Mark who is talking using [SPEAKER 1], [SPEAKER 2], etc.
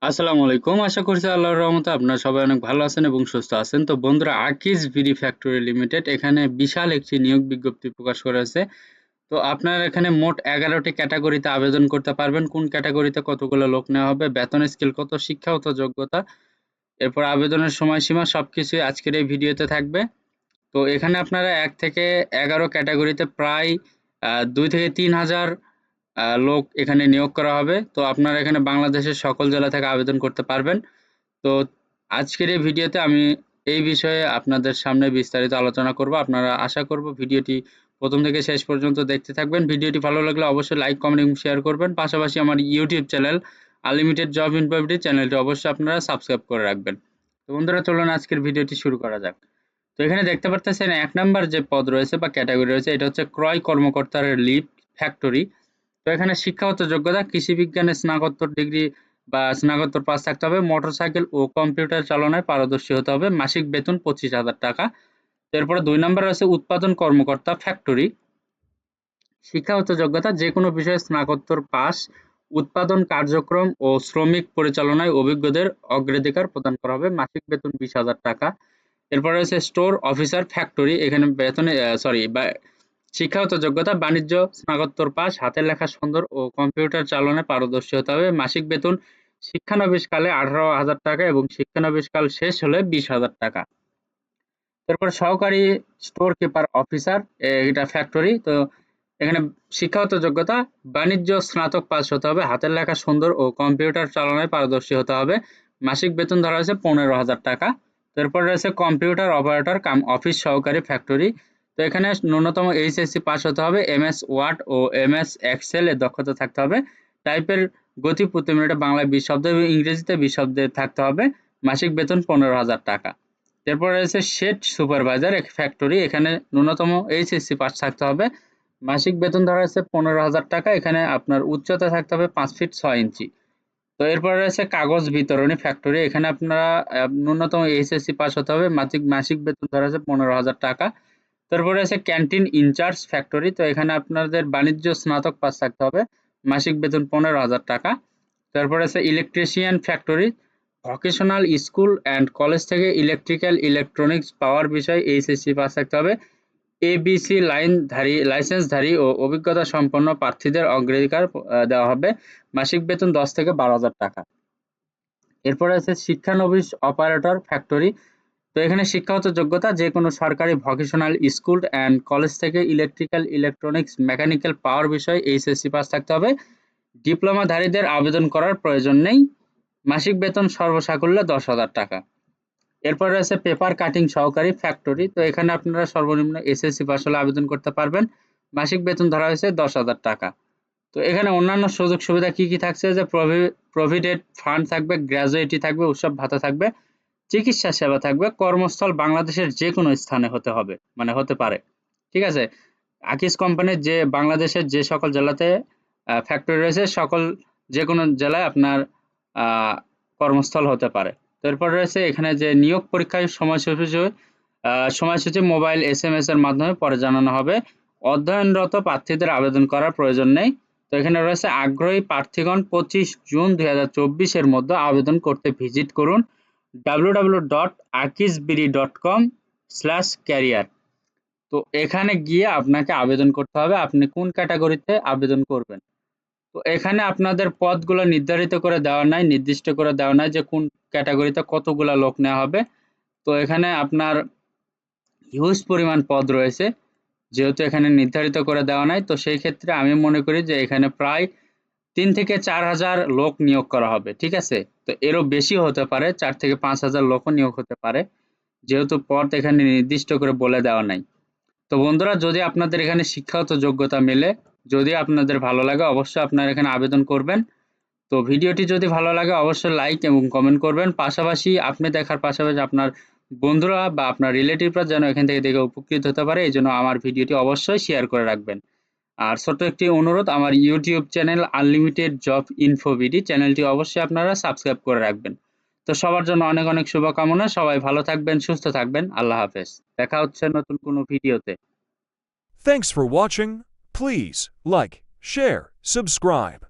[SPEAKER 1] আসসালামু আলাইকুম। আশা করছি আল্লাহর রহমতে আপনারা সবাই অনেক ভালো আছেন এবং সুস্থ আছেন। তো বন্ধুরা, আকিজ বিডি ফ্যাক্টরি লিমিটেড এখানে বিশাল একটি নিয়োগ বিজ্ঞপ্তি প্রকাশ করেছে। তো আপনারা এখানে মোট ১১ টি ক্যাটেগরিতে আবেদন করতে পারবেন। কোন ক্যাটেগরিতে কতগুলো লোক নেওয়া হবে, বেতন স্কেল কত, শিক্ষাগত যোগ্যতা, এরপর আবেদনের সময়সীমা সবকিছুই আজকের এই ভিডিওতে থাকবে। তো এখানে আপনারা ১ থেকে ১১ ক্যাটেগরিতে প্রায় ২ থেকে ৩,০০০ লোক এখানে নিয়োগ করা হবে। তো আপনারা এখানে বাংলাদেশের সকল জেলা থেকে আবেদন করতে পারবেন। তো আজকের এই ভিডিওতে আমি এই বিষয়ে আপনাদের সামনে বিস্তারিত আলোচনা করব। আপনারা আশা করব ভিডিওটি প্রথম থেকে শেষ পর্যন্ত দেখতে থাকবেন। ভিডিওটি ভালো লাগলে অবশ্যই লাইক, কমেন্ট এবং শেয়ার করবেন। পাশাপাশি আমার ইউটিউব চ্যানেল আনলিমিটেড জব ইনফোভিডি চ্যানেলটি অবশ্যই আপনারা সাবস্ক্রাইব করে রাখবেন। তো বন্ধুরা, চলুন আজকের ভিডিওটি শুরু করা যাক। তো এখানে দেখতে পারতেছেন ১ নাম্বার যে পদ রয়েছে বা ক্যাটাগরি রয়েছে, এটা হচ্ছে ক্রয় কর্মকর্তার লিড ফ্যাক্টরি। তো এখানে শিক্ষাগত যোগ্যতা কৃষি বিজ্ঞানে স্নাতকোত্তর ডিগ্রি বা স্নাতকোত্তর পাস থাকতে হবে, মোটরসাইকেল ও কম্পিউটার চালনায় পারদর্শী হতে হবে, মাসিক বেতন ২৫,০০০ টাকা। এরপরে ২ নম্বরে আছে উৎপাদন কর্মকর্তা ফ্যাক্টরি। শিক্ষাগত যোগ্যতা যেকোনো বিষয়ে স্নাতকোত্তর পাস, উৎপাদন কার্যক্রম ও শ্রমিক পরিচালনায় অভিজ্ঞদের অগ্রাধিকার প্রদান করা হবে, মাসিক বেতন ২০,০০০ টাকা। এরপরে রয়েছে স্টোর অফিসার ফ্যাক্টরি। এখানে বেতনে শিক্ষাগত যোগ্যতা বাণিজ্য স্নাতকোত্তর পাস, হাতের লেখা সুন্দর ও কম্পিউটার চালনায় পারদর্শী হতে হবে, মাসিক বেতন শিক্ষানবিশকালে ১৮,০০০ টাকা এবং শিক্ষানবিশকাল শেষ হলে ২০,০০০ টাকা। এরপর সহকারী স্টোর কিপার অফিসার, এটা ফ্যাক্টরি। তো এখানে শিক্ষাগত যোগ্যতা বাণিজ্য স্নাতক পাস হতে হবে, হাতের লেখা সুন্দর ও কম্পিউটার চালনায় পারদর্শী হতে হবে, মাসিক বেতন ধরা হয়েছে ১৫,০০০ টাকা। এরপর রয়েছে কম্পিউটার অপারেটর কাম অফিস সহকারী ফ্যাক্টরি। তো এখানে ন্যূনতম এইচএসসি পাস হতে হবে, এমএস ওয়ার্ড ও এমএস এক্সেল এর দক্ষতা থাকতে হবে, টাইপের গতি প্রতি মিনিটে বাংলায় ২০ শব্দ এবং ইংরেজিতে ২০ শব্দের থাকতে হবে, মাসিক বেতন ১৫,০০০ টাকা। এরপর রয়েছে শেড সুপারভাইজার ফ্যাক্টরি। এখানে ন্যূনতম এইচএসসি পাস থাকতে হবে, মাসিক বেতন ধরা হচ্ছে ১৫,০০০ টাকা। এখানে আপনার উচ্চতা থাকতে হবে ৫ ফিট ৬ ইঞ্চি। তো এরপর রয়েছে কাগজ বিতরণী ফ্যাক্টরি। এখানে আপনারা ন্যূনতম এইচএসসি পাস হতে হবে, মাসিক বেতন ধরা হচ্ছে ১৫,০০০ টাকা। তারপরে আছে ক্যান্টিন ইনচার্জ ফ্যাক্টরি। তো এখানে আপনাদের বাণিজ্য স্নাতক পাস থাকতে হবে, মাসিক বেতন ১৫,০০০ টাকা। তারপরে আছে electrician factory. Vocational school and college থেকে ইলেকট্রিক্যাল ইলেকট্রনিক্স পাওয়ার বিষয়ে এইচএসসি পাস থাকতে হবে, এবিসি লাইসেন্সধারী ও অভিজ্ঞতা সম্পন্ন প্রার্থীদের অগ্রাধিকার দেওয়া হবে, মাসিক বেতন ১০ থেকে ১২,০০০ টাকা। এরপরে আছে শিক্ষানবিশ অপারেটর ফ্যাক্টরি। তো এখানে শিক্ষাগত যোগ্যতা যেকোনো সরকারি ভোকেশনাল স্কুল অ্যান্ড কলেজ থেকে ইলেকট্রিক্যাল ইলেকট্রনিক্স মেকানিক্যাল পাওয়ার বিষয়ে এইচএসসি পাস থাকতে হবে, ডিপ্লোমাধারীদের আবেদন করার প্রয়োজন নেই, মাসিক বেতন সর্বসাকুল্যে ১০,০০০ টাকা। এরপর রয়েছে পেপার কাটিং সহকারী ফ্যাক্টরি। তো এখানে আপনারা সর্বনিম্ন এসএসসি পাস হলে আবেদন করতে পারবেন, মাসিক বেতন ধরা হয়েছে ১০,০০০ টাকা। তো এখানে অন্যান্য সুযোগ সুবিধা কি কি থাকছে, যে প্রভিডেন্ট ফান্ড থাকবে, গ্র্যাজুইটি থাকবে, উৎসব ভাতা থাকবে, চিকিৎসা সেবা থাকবে, কর্মস্থল বাংলাদেশের যে কোনো স্থানে হতে হবে, মানে হতে পারে। ঠিক আছে? আকিজ কোম্পানির যে বাংলাদেশের যে সকল জেলাতে ফ্যাক্টরি রয়েছে, সকল যে কোনো জেলায় আপনার কর্মস্থল হতে পারে। তো এরপর রয়েছে এখানে যে নিয়োগ পরীক্ষার সময়সূচি মোবাইল এসএমএস এর মাধ্যমে পরে জানানো হবে। অধ্যয়নরত প্রার্থীদের আবেদন করার প্রয়োজন নেই। তো এখানে রয়েছে আগ্রহী প্রার্থীগণ ২৫ জুন ২০২৪ এর মধ্যে আবেদন করতে ভিজিট করুন www.akisbidi.com/career। তো এখানে গিয়ে আপনাকে আবেদন করতে হবে, আপনি কোন ক্যাটাগরিতে আবেদন করবেন। তো এখানে আপনাদের পদগুলো নির্ধারিত করে দেওয়া নাই, নির্দিষ্ট করে দেওয়া নাই যে কোন ক্যাটাগরিতে কতগুলা লোক নেওয়া হবে। তো এখানে আপনার হিউজ পরিমাণ পদ রয়েছে, যেহেতু এখানে নির্ধারিত করে দেওয়া নাই। তো সেই ক্ষেত্রে আমি মনে করি যে এখানে প্রায় ৩ থেকে ৪,০০০ লোক নিয়োগ করা হবে। ঠিক আছে? তো এরও বেশি হতে পারে, ৪ থেকে ৫,০০০ লোকও নিয়োগ হতে পারে, যেহেতু পদ এখানে নির্দিষ্ট করে বলে দেওয়া নাই। তো বন্ধুরা, যদি আপনাদের এখানে শিক্ষাগত যোগ্যতা মেলে, যদি আপনাদের ভালো লাগে, অবশ্যই আপনারা এখানে আবেদন করবেন। তো ভিডিওটি যদি ভালো লাগে অবশ্যই লাইক এবং কমেন্ট করবেন। পাশাপাশি আপনি দেখার পাশাপাশি আপনার বন্ধুরা বা আপনার রিলেটিভরা যেন এখান থেকে দেখে উপকৃত হতে পারে, এজন্য আমার ভিডিওটি অবশ্যই শেয়ার করে রাখবেন। আর ছোট্ট একটি অনুরোধ, আমার ইউটিউব চ্যানেল আনলিমিটেড জব ইনফোভিডি চ্যানেলটি অবশ্যই আপনারা সাবস্ক্রাইব করে রাখবেন। তো সবার জন্য অনেক অনেক শুভকামনা। সবাই ভালো থাকবেন, সুস্থ থাকবেন। আল্লাহ হাফেজ। দেখা হচ্ছে নতুন কোনো ভিডিওতে।
[SPEAKER 2] Thanks for watching. Please like, share, subscribe.